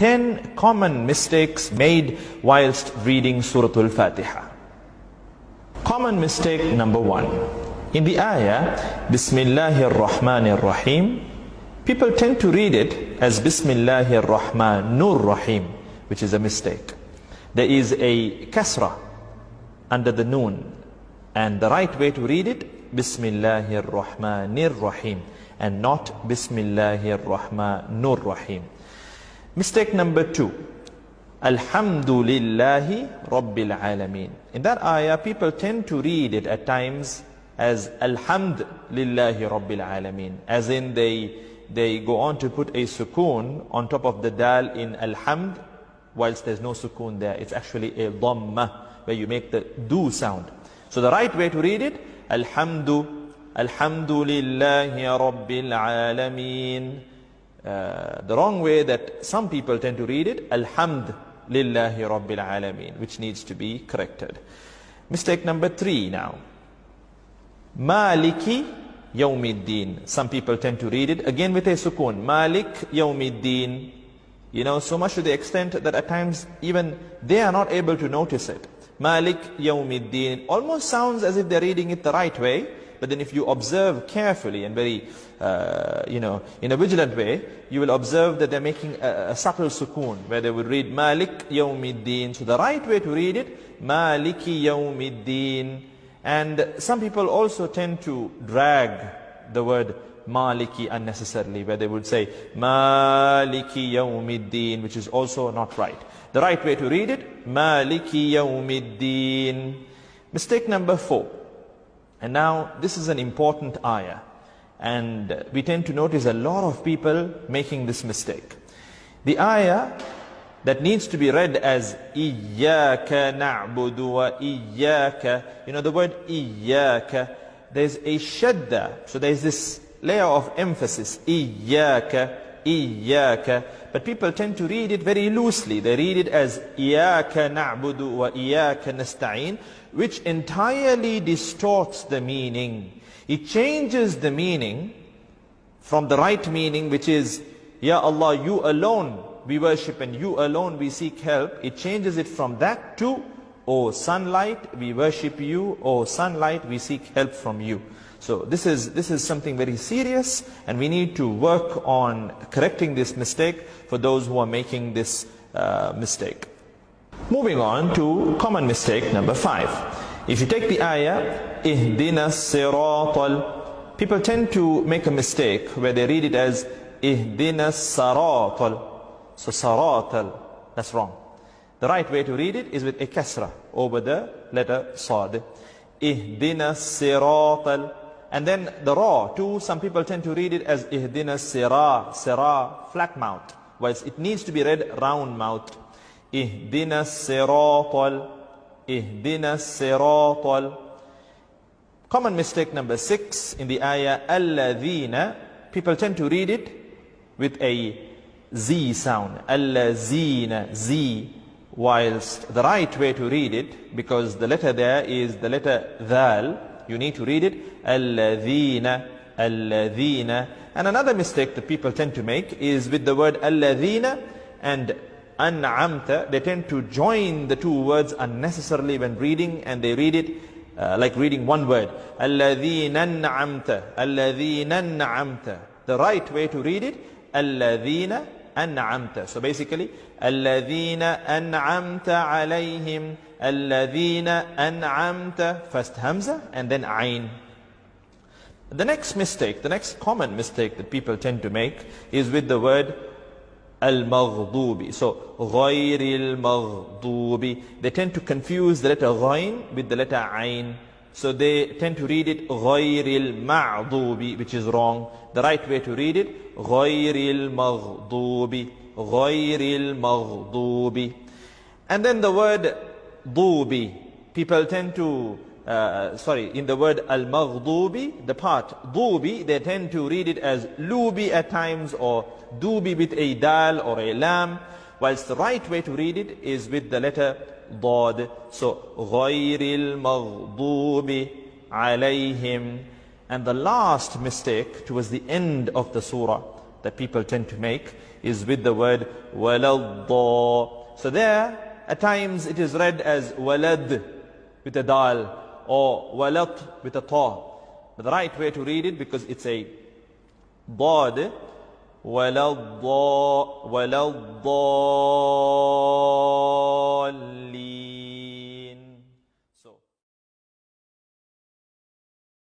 10 common mistakes made whilst reading Surah Al-Fatiha. Common mistake number 1. In the ayah, Bismillahir Rahmanir Rahim, people tend to read it as Bismillahir Rahmanur Rahim, which is a mistake. There is a kasra under the noon, and the right way to read it, Bismillahir Rahmanir Rahim, and not Bismillahir Rahmanur Rahim. Mistake number 2, Alhamdulillahi Rabbil Alameen. In that ayah, people tend to read it at times as Alhamdulillahi Rabbil Alameen, as in they go on to put a sukoon on top of the dal in Alhamd, whilst there's no sukoon there. It's actually a dhamma, where you make the do sound. So the right way to read it, Alhamdulillahi Rabbil Alameen. The wrong way that some people tend to read it, Alhamdulillahi Rabbil Alameen, which needs to be corrected. Mistake number 3 now. Maliki Yawmiddin. Some people tend to read it again with a sukoon. Malik Yawmiddin. You know, so much to the extent that at times even they are not able to notice it. Malik Yawmiddin almost sounds as if they're reading it the right way, but then if you observe carefully and very, in a vigilant way, you will observe that they're making a subtle sukoon, where they would read Malik Yawmiddin. So the right way to read it, Maliki Yawmiddin. And some people also tend to drag the word Maliki unnecessarily, where they would say Maliki Yawmiddin, which is also not right. The right way to read it, Maliki Yawmiddin. Mistake number 4. And now this is an important ayah, and we tend to notice a lot of people making this mistake. The ayah that needs to be read as Iyyaka na'budu wa iyyaka. You know the word Iyyaka, there's a shadda, so there's this layer of emphasis, Iyyaka, Iyyaka. But people tend to read it very loosely. They read it as Iyyaka na'budu wa iyyaka nasta'in, which entirely distorts the meaning. It changes the meaning from the right meaning, which is, Ya Allah, you alone we worship and you alone we seek help. It changes it from that to, O sunlight, we worship you, O sunlight, we seek help from you. So this is something very serious, and we need to work on correcting this mistake for those who are making this mistake. Moving on to common mistake number 5. If you take the ayah, Ihdina siratal, people tend to make a mistake where they read it as Ihdina saratal. So saratal, that's wrong. The right way to read it is with a kasra over the letter sad. Ihdina siratal. And then the ra too, some people tend to read it as Ihdina sira, flat mouth, whilst it needs to be read round mouth. Ihdina siratal, Ihdina siratal. Common mistake number 6 in the ayah, Alladhina, people tend to read it with a Z sound, Allazina, Z, whilst the right way to read it, because the letter there is the letter Dhal, you need to read it Alladhina, Alladhina. And another mistake that people tend to make is with the word Alladhina and An'amta. They tend to join the two words unnecessarily when reading, and they read it like reading one word, Alladhina An'amta, Alladhina An'amta. The right way to read it, Alladhina An'amta. So basically, Alladhina An'amta alayhim, Alladhina An'amta, first Hamza and then Ain. The next mistake, the next common mistake that people tend to make is with the word Al-Maghdubi. So, Ghayril Maghdubi. They tend to confuse the letter Ghayn with the letter Ain. So they tend to read it Ghayril Ma'dubi, which is wrong. The right way to read it, Ghayril Maghdubi, Ghayril Maghdubi. And then the word Dubi, people tend to, in the word Al-Maghdubi, the part Dubi, they tend to read it as Lubi at times, or Dubi with a dal or a lam, whilst the right way to read it is with the letter Dad. So, Ghayril Maghdubi alayhim. And the last mistake towards the end of the surah, that people tend to make is with the word waladda. So there, at times it is read as walad with a dal or walat with a ta. But the right way to read it, because it's a dad, waladda, waladda.